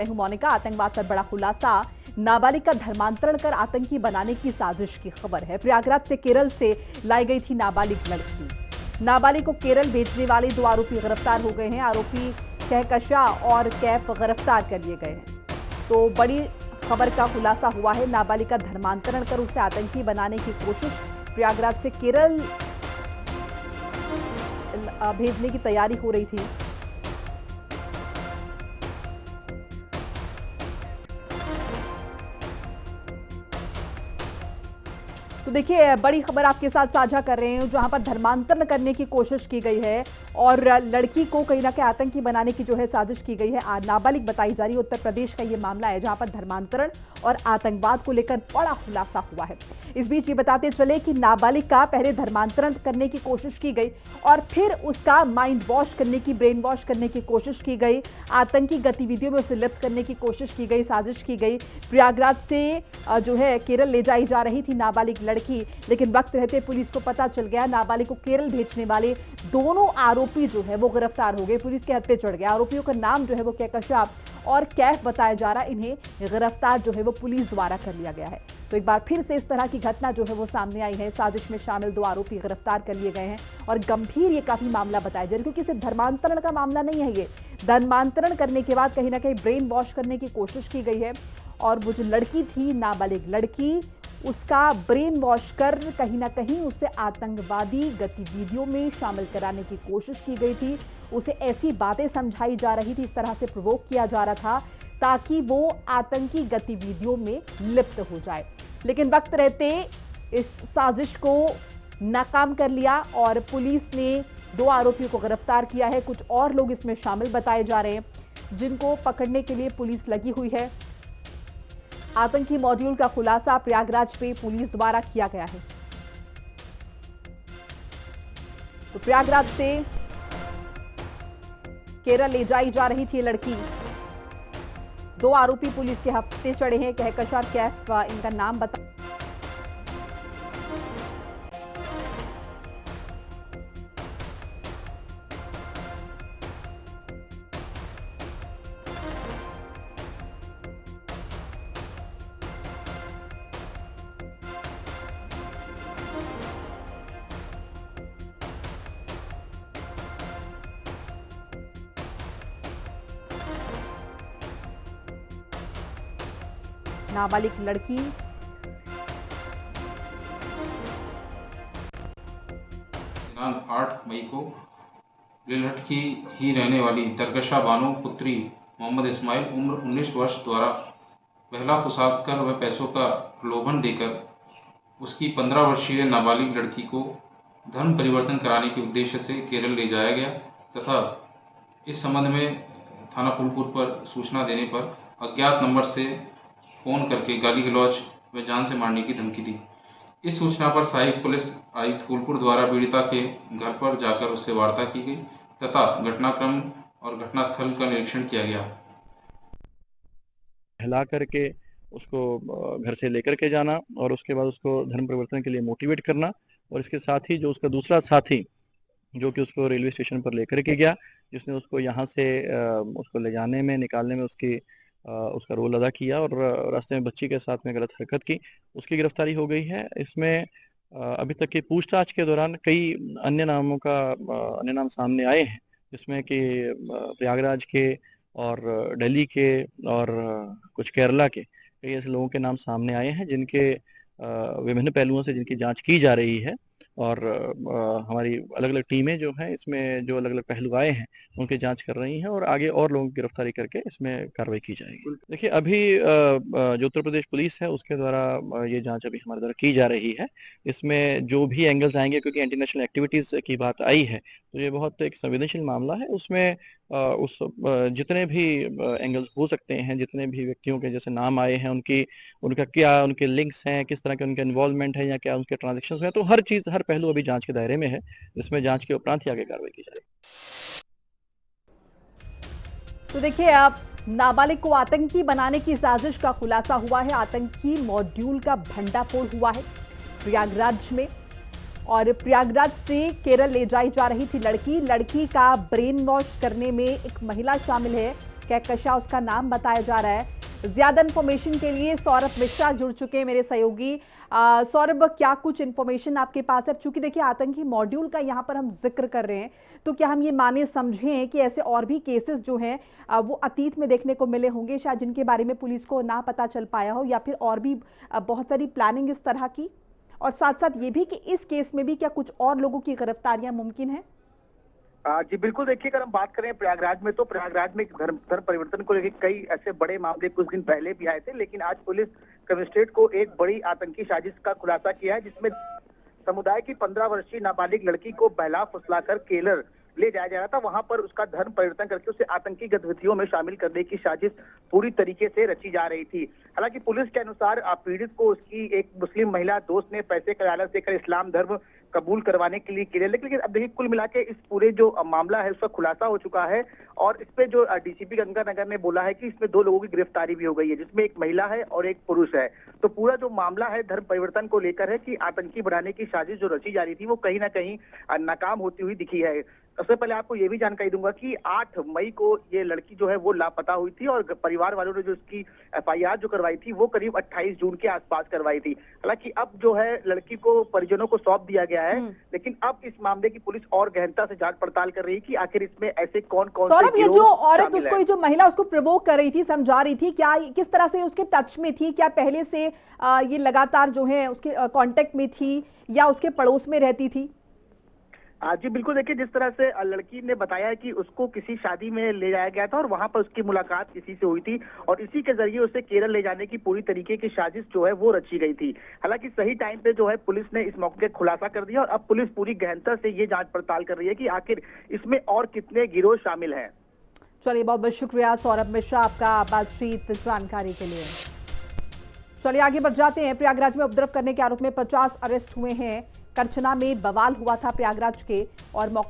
मैं हूं मोनिका। आतंकवाद पर बड़ा खुलासा, नाबालिग का धर्मांतरण कर आतंकी बनाने की साजिश की खबर है। प्रयागराज से केरल से लाई गई थी नाबालिग लड़की। नाबालिग को केरल भेजने वाले 2 आरोपी गिरफ्तार हो गए हैं। आरोपी कहकशा और कैफ गिरफ्तार कर लिए गए हैं। तो बड़ी खबर का खुलासा हुआ है। नाबालिग का धर्मांतरण कर उसे आतंकी बनाने की कोशिश, प्रयागराज से केरल भेजने की तैयारी हो रही थी। तो देखिए, बड़ी खबर आपके साथ साझा कर रहे हैं, जहां पर धर्मांतरण करने की कोशिश की गई है और लड़की को कहीं ना कहीं आतंकी बनाने की जो है साजिश की गई है। नाबालिग बताई जा रही है। उत्तर प्रदेश का ये मामला है, जहां पर धर्मांतरण और आतंकवाद को लेकर बड़ा खुलासा हुआ है। इस बीच ये बताते चले कि नाबालिग का पहले धर्मांतरण करने की कोशिश की गई और फिर उसका माइंड वॉश करने की, ब्रेन वॉश करने की कोशिश की गई। आतंकी गतिविधियों में उसे लिप्त करने की कोशिश की गई, साजिश की गई। प्रयागराज से जो है केरल ले जाई जा रही थी नाबालिग लड़की, लेकिन वक्त रहते पुलिस को पता चल गया। नाबालिग को केरल भेजने वाले दोनों आरोपी जो है वो गिरफ्तार हो गए, पुलिस के हत्थे चढ़ गए। आरोपियों का नाम जो है वो कहकशा और कैफ बताया जा रहा है। इन्हें गिरफ्तार जो है वो पुलिस द्वारा कर लिया गया है। तो एक बार फिर से इस तरह की घटना जो है वो सामने आई है। साजिश में शामिल 2 आरोपी गिरफ्तार कर लिए गए हैं और गंभीर ये काफी मामला बताया जा रहा है, क्योंकि सिर्फ धर्मांतरण का मामला नहीं है। ये धर्मांतरण करने के बाद कहीं ना कहीं ब्रेन वॉश करने की कोशिश की गई है और वो जो लड़की थी, नाबालिग लड़की, उसका ब्रेन वॉश कर कहीं ना कहीं उसे आतंकवादी गतिविधियों में शामिल कराने की कोशिश की गई थी। उसे ऐसी बातें समझाई जा रही थी, इस तरह से प्रोवोक किया जा रहा था ताकि वो आतंकी गतिविधियों में लिप्त हो जाए। लेकिन वक्त रहते इस साजिश को नाकाम कर लिया और पुलिस ने 2 आरोपियों को गिरफ्तार किया है। कुछ और लोग इसमें शामिल बताए जा रहे हैं, जिनको पकड़ने के लिए पुलिस लगी हुई है। आतंकी मॉड्यूल का खुलासा प्रयागराज पे पुलिस द्वारा किया गया है। तो प्रयागराज से केरल ले जाई जा रही थी लड़की। 2 आरोपी पुलिस के हत्थे चढ़े हैं, कहकशा और कैफ इनका नाम बता। नाबालिग लड़की दिनांक 8 मई को लेलहट की ही रहने वाली तरकशा बानो पुत्री मोहम्मद इस्माइल उम्र 19 वर्ष द्वारा बहला फुसाक कर व पैसों का प्रलोभन देकर उसकी 15 वर्षीय नाबालिग लड़की को धर्म परिवर्तन कराने के उद्देश्य से केरल ले जाया गया तथा इस संबंध में थाना फूलपुर पर सूचना देने पर अज्ञात नंबर से फ़ोन करके गाली गलौज व जान से मारने की धमकी दी। इस सूचना पर सहायक पुलिस आयुक्त फूलपुर द्वारा पीड़िता के घर पर जाकर उससे वार्ता की गई तथा घटनाक्रम और घटनास्थल का निरीक्षण किया गया। हिला करके उसको घर से लेकर के जाना और उसके बाद उसको धर्म परिवर्तन के लिए मोटिवेट करना, और इसके साथ ही जो उसका दूसरा साथी जो कि उसको रेलवे स्टेशन पर लेकर के गया, जिसने उसको यहाँ से उसको ले जाने में, निकालने में उसका रोल अदा किया और रास्ते में बच्ची के साथ में गलत हरकत की, उसकी गिरफ्तारी हो गई है। इसमें अभी तक की पूछताछ के दौरान कई अन्य नाम सामने आए हैं, जिसमें कि प्रयागराज के और दिल्ली के और कुछ केरला के कई ऐसे लोगों के नाम सामने आए हैं, जिनके विभिन्न पहलुओं से जिनकी जांच की जा रही है। और हमारी अलग अलग टीमें जो हैं, इसमें जो अलग अलग पहलू आए हैं उनकी जांच कर रही हैं और आगे और लोगों की गिरफ्तारी करके इसमें कार्रवाई की जाएगी। देखिए, अभी जो उत्तर प्रदेश पुलिस है उसके द्वारा ये जांच अभी हमारे द्वारा की जा रही है। इसमें जो भी एंगल्स आएंगे, क्योंकि एंटी नेशनल एक्टिविटीज की बात आई है, तो ये बहुत एक संवेदनशील मामला है। उसमें जितने भी एंगल्स हो सकते हैं, जितने भी व्यक्तियों के जैसे नाम आए हैं, उनका क्या उनके लिंक्स हैं, किस तरह के उनके इन्वॉल्वमेंट है या क्या उनके ट्रांजेक्शन हैं, तो हर चीज, हर पहलू अभी जांच के दायरे में है, जिसमें जांच के उपरांत ही आगे कार्रवाई की जाएगी। तो देखिए, अब नाबालिग को आतंकी बनाने की साजिश का खुलासा हुआ है। आतंकी मॉड्यूल का भंडाफोड़ हुआ है प्रयागराज में और प्रयागराज से केरल ले जाई जा रही थी लड़की का ब्रेन वॉश करने में एक महिला शामिल है, कहकशा उसका नाम बताया जा रहा है। ज्यादा इन्फॉर्मेशन के लिए सौरभ मिश्रा जुड़ चुके हैं मेरे सहयोगी। सौरभ, क्या कुछ इन्फॉर्मेशन आपके पास है? चूंकि देखिए आतंकी मॉड्यूल का यहाँ पर हम जिक्र कर रहे हैं, तो क्या हम ये माने समझें कि ऐसे और भी केसेस जो हैं वो अतीत में देखने को मिले होंगे, शायद जिनके बारे में पुलिस को ना पता चल पाया हो, या फिर और भी बहुत सारी प्लानिंग इस तरह की? और साथ साथ ये भी कि इस केस में भी क्या कुछ और लोगों की गिरफ्तारियां मुमकिन है? जी बिल्कुल, देखिए अगर हम बात करें प्रयागराज में, तो प्रयागराज में धर्म परिवर्तन को लेकर कई ऐसे बड़े मामले कुछ दिन पहले भी आए थे, लेकिन आज पुलिस कमिश्नरेट को एक बड़ी आतंकी साजिश का खुलासा किया है, जिसमें समुदाय की 15 वर्षीय नाबालिग लड़की को बहला फुसलाकर केलर ले जाया जा रहा था। वहां पर उसका धर्म परिवर्तन करके उसे आतंकी गतिविधियों में शामिल करने की साजिश पूरी तरीके से रची जा रही थी। हालांकि पुलिस के अनुसार पीड़ित को उसकी एक मुस्लिम महिला दोस्त ने पैसे का लालच देकर इस्लाम धर्म कबूल करवाने के लिए किया, लेकिन अब देखिए कुल मिला के इस पूरे जो मामला है उसका खुलासा हो चुका है, और इस पे जो डीसीपी गंगानगर ने बोला है कि इसमें 2 लोगों की गिरफ्तारी भी हो गई है, जिसमें एक महिला है और एक पुरुष है। तो पूरा जो मामला है धर्म परिवर्तन को लेकर है कि आतंकी बढ़ाने की साजिश जो रची जा रही थी वो कहीं ना कहीं नाकाम होती हुई दिखी है। सबसे पहले आपको ये भी जानकारी दूंगा कि 8 मई को ये लड़की जो है वो लापता हुई थी, और परिवार वालों ने जो उसकी एफआईआर जो करवाई थी वो करीब 28 जून के आसपास करवाई थी। हालांकि अब जो है लड़की को परिजनों को सौंप दिया गया है, लेकिन अब इस मामले की पुलिस और गहनता से जांच पड़ताल कर रही है कि आखिर इसमें ऐसे कौन कौन से सौरभ, ये जो औरत शामिल उसको, है। जो महिला उसको प्रोवोक कर रही थी, समझा रही थी, क्या किस तरह से उसके टच में थी? क्या पहले से ये लगातार जो है उसके कांटेक्ट में थी, या उसके पड़ोस में रहती थी? जी बिल्कुल, देखिए जिस तरह से लड़की ने बताया है कि उसको किसी शादी में ले जाया गया था और वहां पर उसकी मुलाकात किसी से हुई थी, और इसी के जरिए उसे केरल ले जाने की पूरी तरीके की साजिश जो है वो रची गई थी। हालांकि सही टाइम पे जो है पुलिस ने इस मौके का खुलासा कर दिया, और अब पुलिस पूरी गहनता से ये जांच पड़ताल कर रही है कि आखिर इसमें और कितने गिरोह शामिल हैं। चलिए, बहुत बहुत शुक्रिया सौरभ मिश्रा आपका बातचीत जानकारी के लिए। चलिए आगे बढ़ जाते हैं। प्रयागराज में उपद्रव करने के आरोप में 50 अरेस्ट हुए हैं। करछना में बवाल हुआ था प्रयागराज के, और मौके